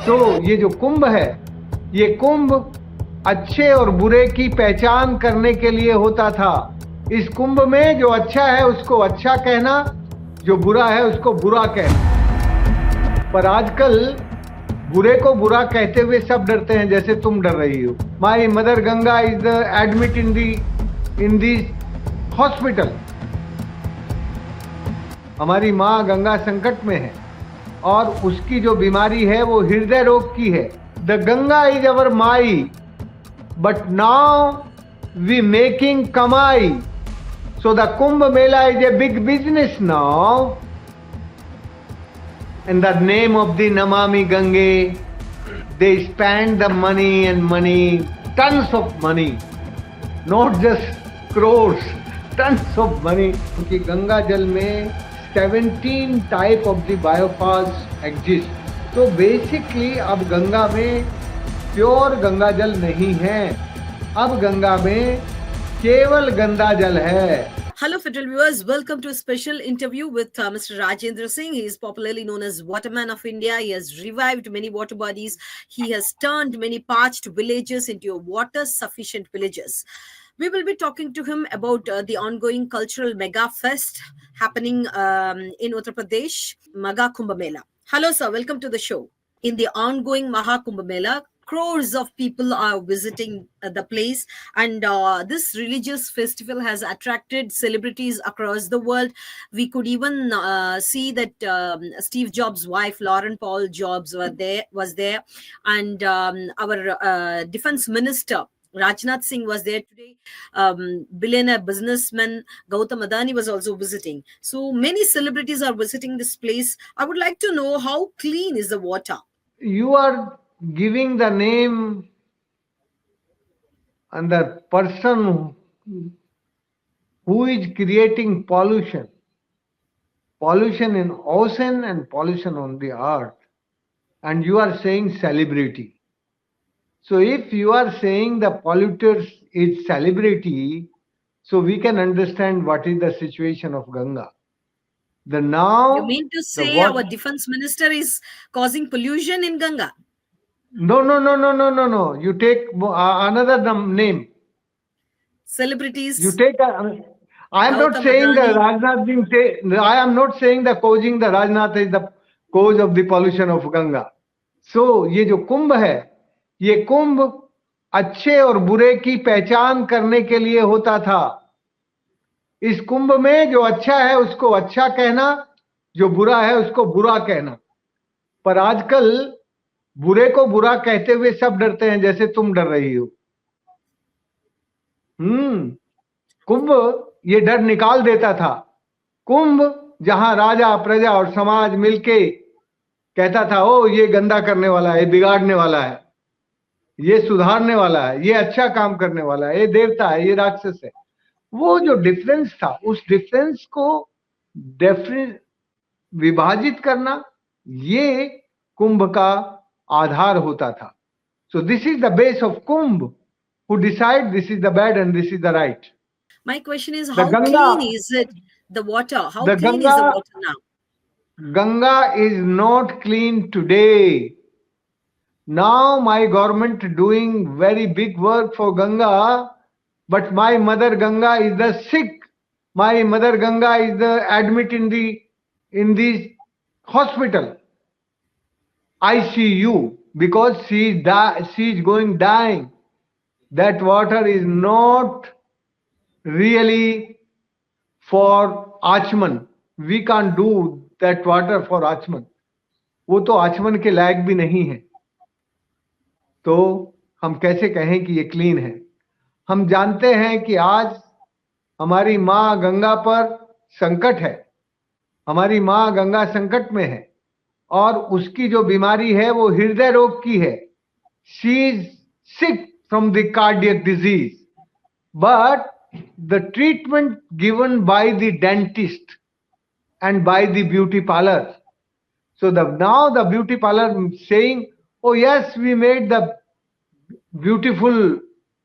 तो ये जो कुंभ है, ये कुंभ अच्छे और बुरे की पहचान करने के लिए होता था। इस कुंभ में जो अच्छा है उसको अच्छा कहना, जो बुरा है उसको बुरा कहना। पर आजकल बुरे को बुरा कहते हुए सब डरते हैं, जैसे तुम डर रही हो। My mother Ganga is admit in the hospital. हमारी माँ गंगा संकट में है और उसकी जो बीमारी है वो हृदय रोग की है। द गंगा इज अवर माई, बट नाउ वी मेकिंग कमाई। So the Kumbh Mela is a big business now. In the name of the Namami Gange, they spend the money and money, tons of money, not just crores, tons of money. क्योंकि गंगा जल में 17 type of the बायोफास exist. तो basically अब गंगा में pure Ganga जल नहीं है, अब गंगा में केवल गंदा जल है। Hello, Federal viewers. Welcome to a special interview with Mr. Rajendra Singh. He is popularly known as Waterman of India. He has revived many water bodies. He has turned many parched villages into water-sufficient villages. We will be talking to him about the ongoing cultural mega fest happening in Uttar Pradesh, Maga Kumbh Mela. Hello, sir. Welcome to the show. In the ongoing Maha Kumbh Mela, crores of people are visiting the place, and this religious festival has attracted celebrities across the world. We could even see that Steve Jobs' wife, Lauren Paul Jobs, was there, and our defense minister Rajnath Singh was there today. Billionaire businessman Gautam Adani was also visiting. So many celebrities are visiting this place. I would like to know, how clean is the water? You are giving the name and the person who is creating pollution in ocean and pollution on the earth, and you are saying celebrity. So if you are saying the polluters is celebrity, so we can understand what is the situation of Ganga. You mean to say our defense minister is causing pollution in Ganga? No. You take another name. Celebrities. You take. I am not saying the Rajnath Singh. I am not saying the causing the Rajnath is the cause of the pollution of Ganga. So ये जो कुंभ है, ये कुंभ अच्छे और बुरे की पहचान करने के लिए होता था। इस कुंभ में जो अच्छा है उसको अच्छा कहना, जो बुरा है उसको बुरा कहना। पर आजकल बुरे को बुरा कहते हुए सब डरते हैं, जैसे तुम डर रही हो। कुंभ ये डर निकाल देता था। कुंभ जहां राजा प्रजा और समाज मिलके कहता था, ओ ये गंदा करने वाला है, ये बिगाड़ने वाला है, ये सुधारने वाला है, ये अच्छा काम करने वाला है, ये देवता है, ये राक्षस है। वो जो डिफरेंस था, उस डिफरेंस को विभाजित करना, ये कुंभ का आधार होता था। So this is the base of Kumbh, who decide this is the bad and this is the right. My question is, how clean is it, the water? How clean is the water now? Ganga is not clean today. Now my government doing very big work for Ganga, but my mother Ganga is the sick. My mother Ganga is the admit in the hospital, ICU, because she is going dying. That water is not really for Achman. We can't do that water for Achman. वो तो आचमन के लायक भी नहीं है, तो हम कैसे कहें कि ये क्लीन है? हम जानते हैं कि आज हमारी माँ गंगा पर संकट है, हमारी माँ गंगा संकट में है और उसकी जो बीमारी है वो हृदय रोग की है। She is sick from the cardiac disease, but the treatment given by the dentist and by the beauty parlor. So now the beauty parlor saying, oh yes, we made the beautiful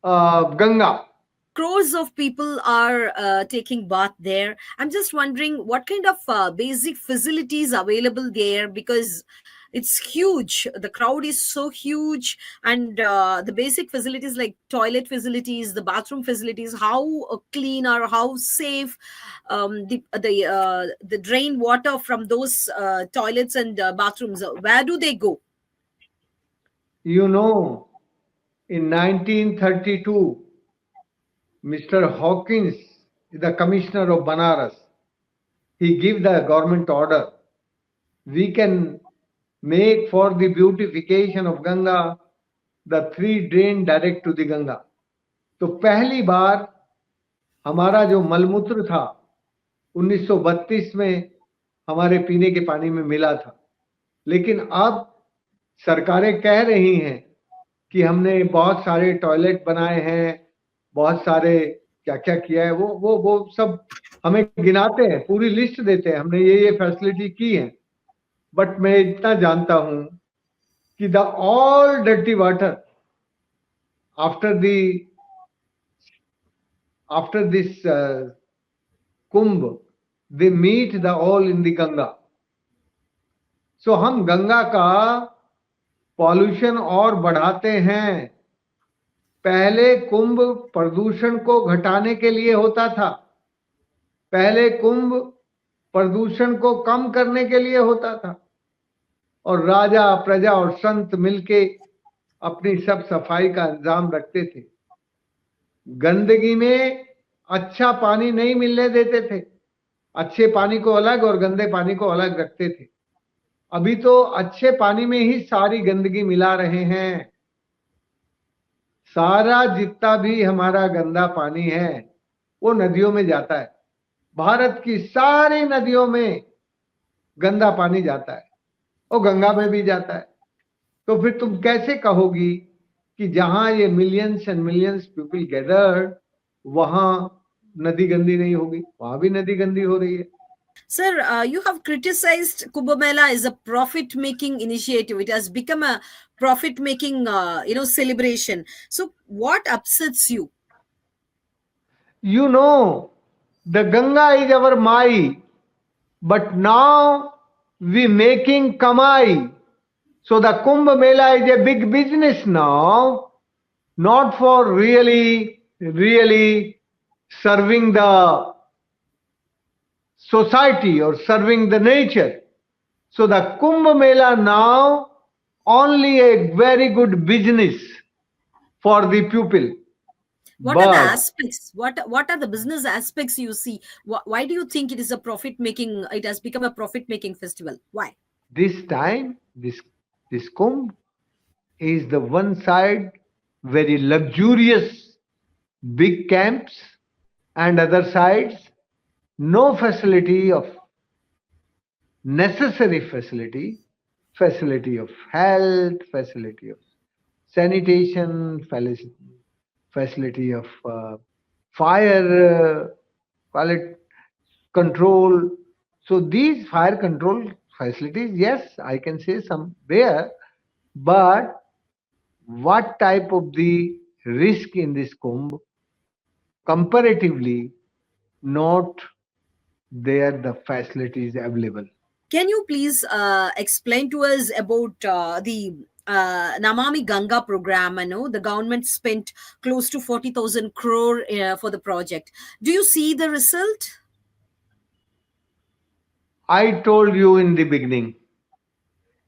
Ganga. Crores of people are taking bath there. I'm just wondering what kind of basic facilities available there, because It's huge. The crowd is so huge, and the basic facilities like toilet facilities, the bathroom facilities, how clean or how safe, the drain water from those toilets and bathrooms. Where do they go? You know, in 1932, Mr. Hawkins, the commissioner of Banaras, he gave the government order. We can make for the beautification of Ganga the three drain direct to the Ganga. तो पहली बार हमारा जो मलमूत्र था 1932 में हमारे पीने के पानी में मिला था, लेकिन अब सरकारें कह रही हैं कि हमने बहुत सारे टॉयलेट बनाए हैं, बहुत सारे क्या क्या किया है, वो सब हमें गिनाते हैं, पूरी लिस्ट देते हैं, हमने ये फैसिलिटी की है. बट मैं इतना जानता हूं कि the all dirty water after this kumbh, they meet the all in the Ganga. So हम गंगा का पॉल्यूशन और बढ़ाते हैं. पहले कुंभ प्रदूषण को घटाने के लिए होता था, पहले कुंभ प्रदूषण को कम करने के लिए होता था, और राजा प्रजा और संत मिलके अपनी सब सफाई का इंतजाम रखते थे. गंदगी में अच्छा पानी नहीं मिलने देते थे, अच्छे पानी को अलग और गंदे पानी को अलग रखते थे. अभी तो अच्छे पानी में ही सारी गंदगी मिला रहे हैं. सारा जितना भी हमारा गंदा पानी है वो नदियों में जाता है. भारत की सारी नदियों में गंदा पानी जाता है और गंगा में भी जाता है. तो फिर तुम कैसे कहोगी कि जहां ये millions and millions people gathered वहां नदी गंदी नहीं होगी? वहां भी नदी गंदी हो रही है. Sir, you have criticized Kumbh Mela as a profit-making initiative. It has become a profit-making, celebration. So, what upsets you? You know, the Ganga is our Mai, but now we making Kamai. So the Kumbh Mela is a big business now, not for really serving the society or serving the nature. So the Kumbh Mela now only a very good business for the people. What are the aspects? What are the business aspects you see? Why do you think it is a profit-making? It has become a profit-making festival. Why? This time, this Kumbh is the one side very luxurious big camps, and other sides no facility of necessary facility of health, facility of sanitation, facility of fire control. So these fire control facilities, yes, I can say some there, but what type of the risk in this Kumbh? Comparatively, not there the facilities available. Can you please explain to us about the Namami Ganga program? I know the government spent close to 40,000 crore for the project. Do you see the result? I told you in the beginning,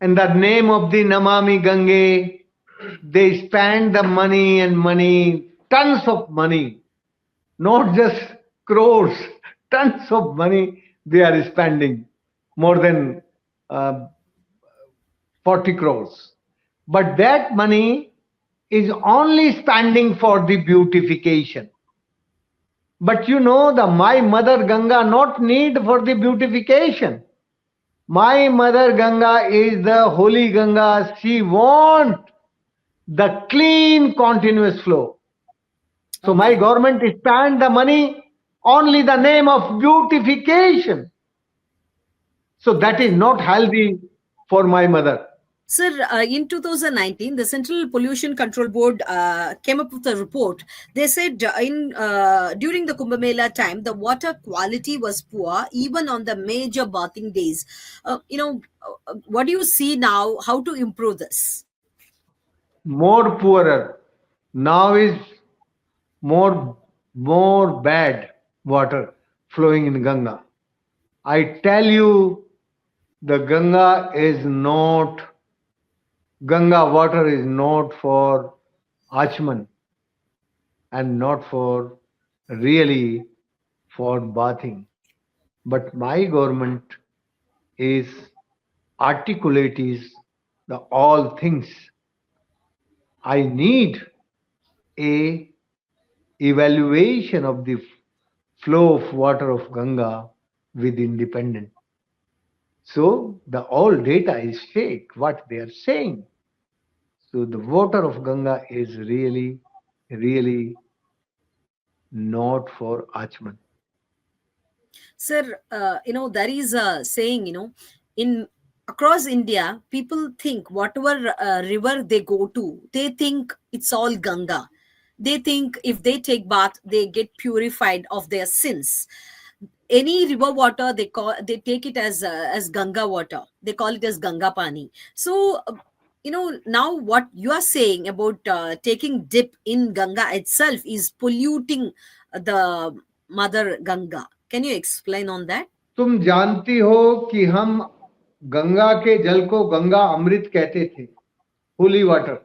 in the name of the Namami Gange, they spend the money, tons of money, not just crores, tons of money they are spending, more than 40 crores. But that money is only spending for the beautification. But you know, the my mother Ganga not need for the beautification. My mother Ganga is the holy Ganga. She want the clean continuous flow. So my government spend the money only the name of beautification. So that is not healthy for my mother. Sir, in 2019, the Central Pollution Control Board came up with a report. They said during the Kumbh Mela time, the water quality was poor, even on the major bathing days. What do you see now? How to improve this? More poorer. Now is more more bad water flowing in Ganga. I tell you, the Ganga water is not for Achman and not for really for bathing. But my government is articulate is the all things. I need a evaluation of the flow of water of Ganga with independent. So the all data is fake, what they are saying. So the water of Ganga is really not for Achman. Sir, there is a saying, in across India, people think whatever river they go to, they think it's all Ganga. They think if they take bath, they get purified of their sins. Any river water, they take it as Ganga water. They call it as Ganga pani. So, now what you are saying about taking dip in Ganga itself is polluting the mother Ganga. Can you explain on that? तुम जानती हो कि हम गंगा के जल को गंगा अमृत कहते थे, होली वाटर।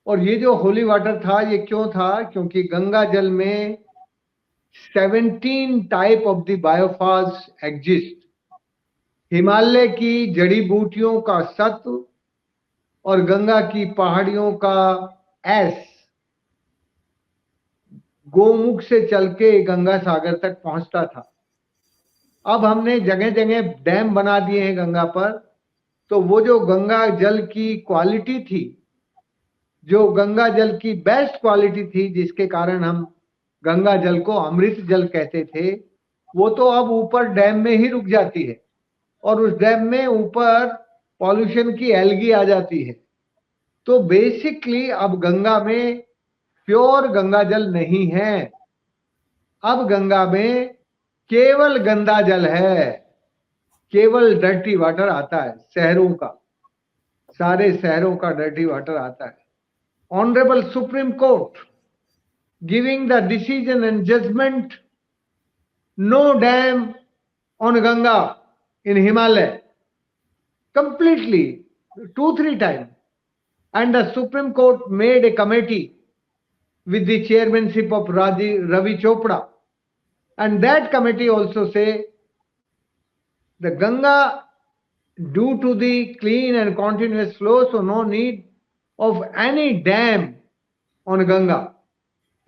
और ये जो होली वाटर था, ये क्यों था? क्योंकि गंगा जल में 17 type of the biophage exist. Himalaya की जड़ी बूटियों का सत्व और गंगा की पहाड़ियों का एस गोमुख से चल के गंगा सागर तक पहुंचता था। अब हमने जगह जगह डैम बना दिए हैं गंगा पर, तो वो जो गंगा जल की क्वालिटी थी, जो गंगा जल की बेस्ट क्वालिटी थी, जिसके कारण हम गंगा जल को अमृत जल कहते थे, वो तो अब ऊपर डैम में ही रुक जाती है और उस डैम में ऊपर पॉल्यूशन की एल्गी आ जाती है। तो बेसिकली अब गंगा में प्योर गंगा जल नहीं है, अब गंगा में केवल गंदा जल है, केवल डर्टी वाटर आता है शहरों का, सारे शहरों का डर्टी वाटर आता है। Honourable supreme court giving the decision and judgement, no dam on Ganga in Himalaya, completely 2-3 times. And the Supreme Court made a committee with the chairmanship of Ravi Chopra. And that committee also say the Ganga, due to the clean and continuous flow, so no need of any dam on Ganga.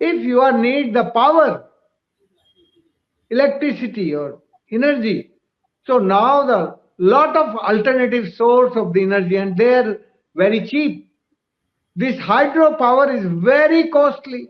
If you are need the power, electricity or energy, so now the lot of alternative source of the energy and they are very cheap. This hydropower is very costly.